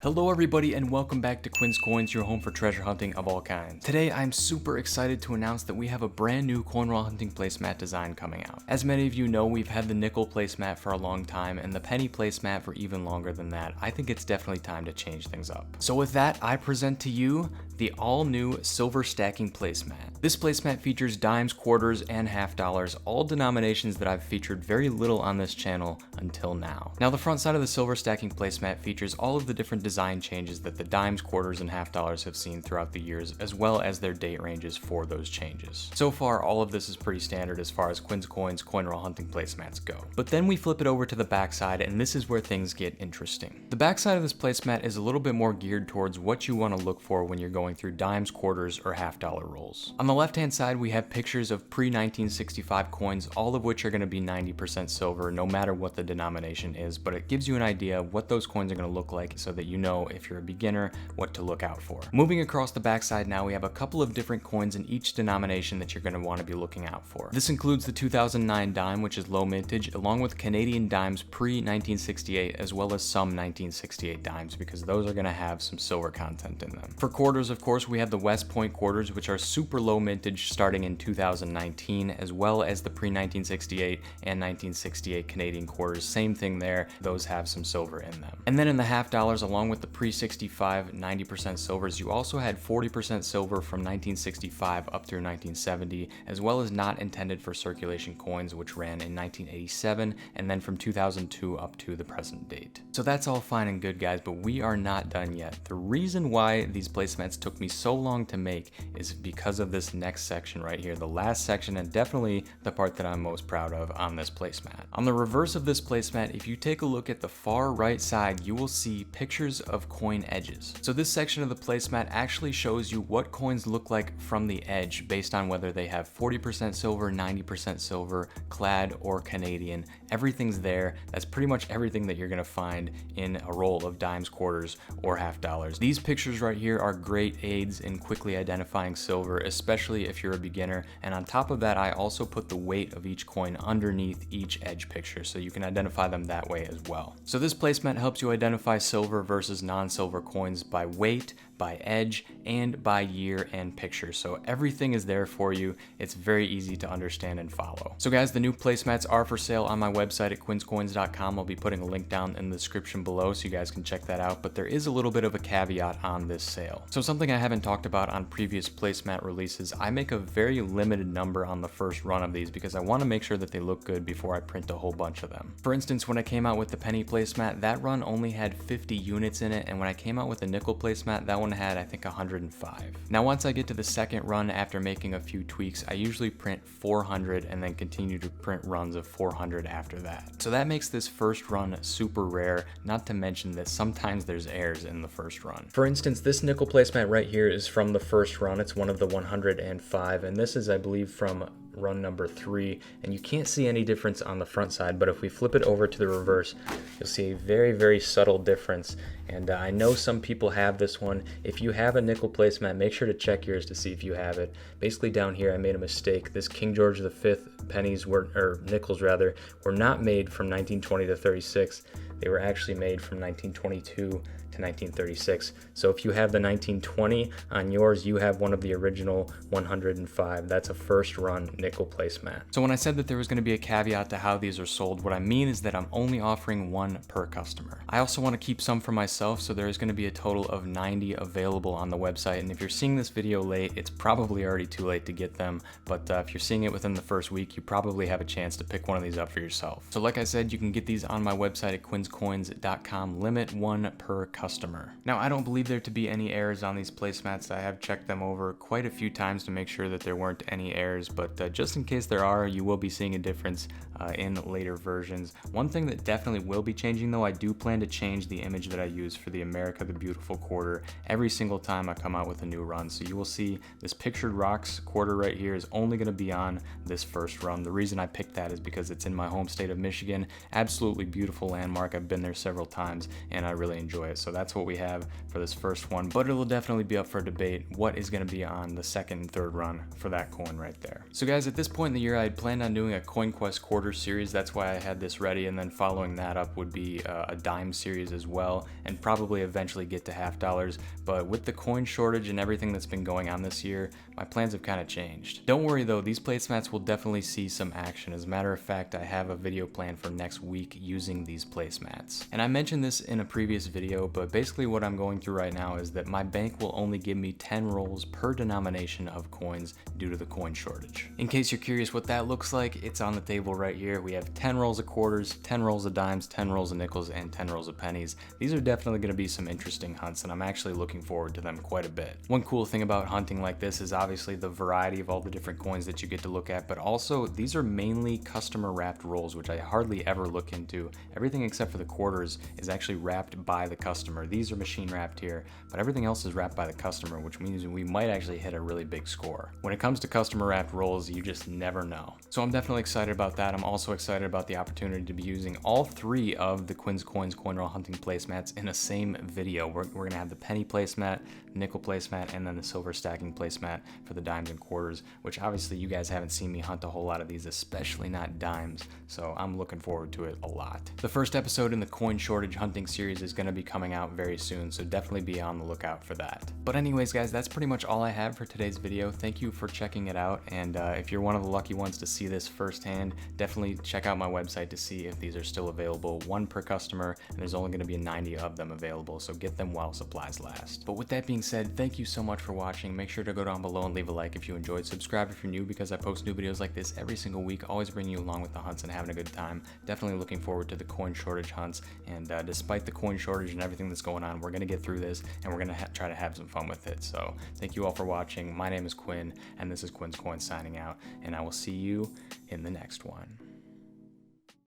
Hello everybody and welcome back to Quin Coins, your home for treasure hunting of all kinds. Today I'm super excited to announce that we have a brand new coin roll hunting placemat design coming out. As many of you know, we've had the nickel placemat for a long time and the penny placemat for even longer than that. I think it's definitely time to change things up. So with that, I present to you the all-new silver stacking placemat. This placemat features dimes, quarters, and half dollars, all denominations that I've featured very little on this channel until now. Now the front side of the silver stacking placemat features all of the different design changes that the dimes, quarters, and half dollars have seen throughout the years, as well as their date ranges for those changes. So far, all of this is pretty standard as far as Quin Coins coin roll hunting placemats go. But then we flip it over to the backside, and this is where things get interesting. The backside of this placemat is a little bit more geared towards what you want to look for when you're going through dimes, quarters, or half dollar rolls. On the left-hand side, we have pictures of pre-1965 coins, all of which are going to be 90% silver, no matter what the denomination is, but it gives you an idea of what those coins are going to look like so that you know, if you're a beginner, what to look out for. Moving across the backside now, we have a couple of different coins in each denomination that you're going to want to be looking out for. This includes the 2009 dime, which is low mintage, along with Canadian dimes pre-1968, as well as some 1968 dimes, because those are going to have some silver content in them. For quarters, of course, we have the West Point quarters, which are super low mintage starting in 2019, as well as the pre-1968 and 1968 Canadian quarters. Same thing there, those have some silver in them. And then in the half dollars, along with the pre-65 90% silvers, you also had 40% silver from 1965 up through 1970, as well as not intended for circulation coins, which ran in 1987 and then from 2002 up to the present date. So that's all fine and good, guys, but we are not done yet. The reason why these placemats took me so long to make is because of this next section right here, the last section, and definitely the part that I'm most proud of on this placemat. On the reverse of this placemat, if you take a look at the far right side, you will see pictures of coin edges. So this section of the placemat actually shows you what coins look like from the edge based on whether they have 40% silver, 90% silver, clad, or Canadian. Everything's there. That's pretty much everything that you're gonna find in a roll of dimes, quarters, or half dollars. These pictures right here are great aids in quickly identifying silver, especially if you're a beginner. And on top of that, I also put the weight of each coin underneath each edge picture, so you can identify them that way as well. So this placemat helps you identify silver versus non-silver coins by weight, by edge, and by year and picture. So everything is there for you. It's very easy to understand and follow. So guys, the new placemats are for sale on my website at quinscoins.com. I'll be putting a link down in the description below so you guys can check that out, but there is a little bit of a caveat on this sale. So something I haven't talked about on previous placemat releases, I make a very limited number on the first run of these because I want to make sure that they look good before I print a whole bunch of them. For instance, when I came out with the penny placemat, that run only had 50 units in it, and when I came out with the nickel placemat, that one had, I think, 105. Now once I get to the second run after making a few tweaks, I usually print 400 and then continue to print runs of 400 after that. So that makes this first run super rare, not to mention that sometimes there's errors in the first run. For instance, this nickel placemat right here is from the first run. It's one of the 105, and this is, I believe, from run number 3, and you can't see any difference on the front side, but if we flip it over to the reverse, you'll see a very subtle difference. And I know some people have this one. If you have a nickel placemat, make sure to check yours to see if you have it. Basically down here I made a mistake. This King George V pennies were, or nickels rather, were not made from 1920 to 36. They were actually made from 1922 to 1936. So if you have the 1920 on yours, you have one of the original 105. That's a first run nickel placemat. So when I said that there was going to be a caveat to how these are sold, what I mean is that I'm only offering one per customer. I also want to keep some for myself, so there is going to be a total of 90 available on the website. And if you're seeing this video late, it's probably already too late to get them. But if you're seeing it within the first week, you probably have a chance to pick one of these up for yourself. So like I said, you can get these on my website at quinscoins.com, limit one per customer. Now, I don't believe there to be any errors on these placemats. I have checked them over quite a few times to make sure that there weren't any errors, but just in case there are, you will be seeing a difference in later versions. One thing that definitely will be changing though, I do plan to change the image that I use for the America the Beautiful quarter every single time I come out with a new run. So you will see this pictured rocks quarter right here is only going to be on this first run. The reason I picked that is because it's in my home state of Michigan. Absolutely beautiful landmark. I've been there several times and I really enjoy it. So that's what we have for this first one, but it'll definitely be up for debate what is going to be on the second and third run for that coin right there. So guys, at this point in the year, I had planned on doing a Coin Quest quarter series. That's why I had this ready, and then following that up would be a dime series as well, and probably eventually get to half dollars. But with the coin shortage and everything that's been going on this year, my plans have kind of changed. Don't worry though, these placemats will definitely see some action. As a matter of fact, I have a video planned for next week using these placemats. And I mentioned this in a previous video, but basically what I'm going through right now is that my bank will only give me 10 rolls per denomination of coins due to the coin shortage. In case you're curious what that looks like, it's on the table right here. We have 10 rolls of quarters, 10 rolls of dimes, 10 rolls of nickels, and 10 rolls of pennies. These are definitely going to be some interesting hunts, and I'm actually looking forward to them quite a bit. One cool thing about hunting like this is obviously the variety of all the different coins that you get to look at, but also these are mainly customer wrapped rolls, which I hardly ever look into. Everything except for the quarters is actually wrapped by the customer. These are machine wrapped here, but everything else is wrapped by the customer, which means we might actually hit a really big score. When it comes to customer wrapped rolls, you just never know. So I'm definitely excited about that. I'm also excited about the opportunity to be using all three of the Quin Coins coin roll hunting placemats in a same video. We're gonna have the penny placemat, nickel placemat, and then the silver stacking placemat for the dimes and quarters, which obviously you guys haven't seen me hunt a whole lot of these, especially not dimes, so I'm looking forward to it a lot. The first episode in the coin shortage hunting series is going to be coming out very soon, so definitely be on the lookout for that. But anyways guys, that's pretty much all I have for today's video. Thank you for checking it out, and if you're one of the lucky ones to see this firsthand, definitely check out my website to see if these are still available, one per customer, and there's only going to be 90 of them available, so get them while supplies last. But with that being said, thank you so much for watching. Make sure to go down below and leave a like if you enjoyed. Subscribe if you're new, because I post new videos like this every single week, always bringing you along with the hunts and having a good time. Definitely looking forward to the coin shortage hunts, and despite the coin shortage and everything that's going on, we're going to get through this, and we're going to try to have some fun with it. So thank you all for watching. My name is Quinn, and this is Quin Coins signing out, and I will see you in the next one.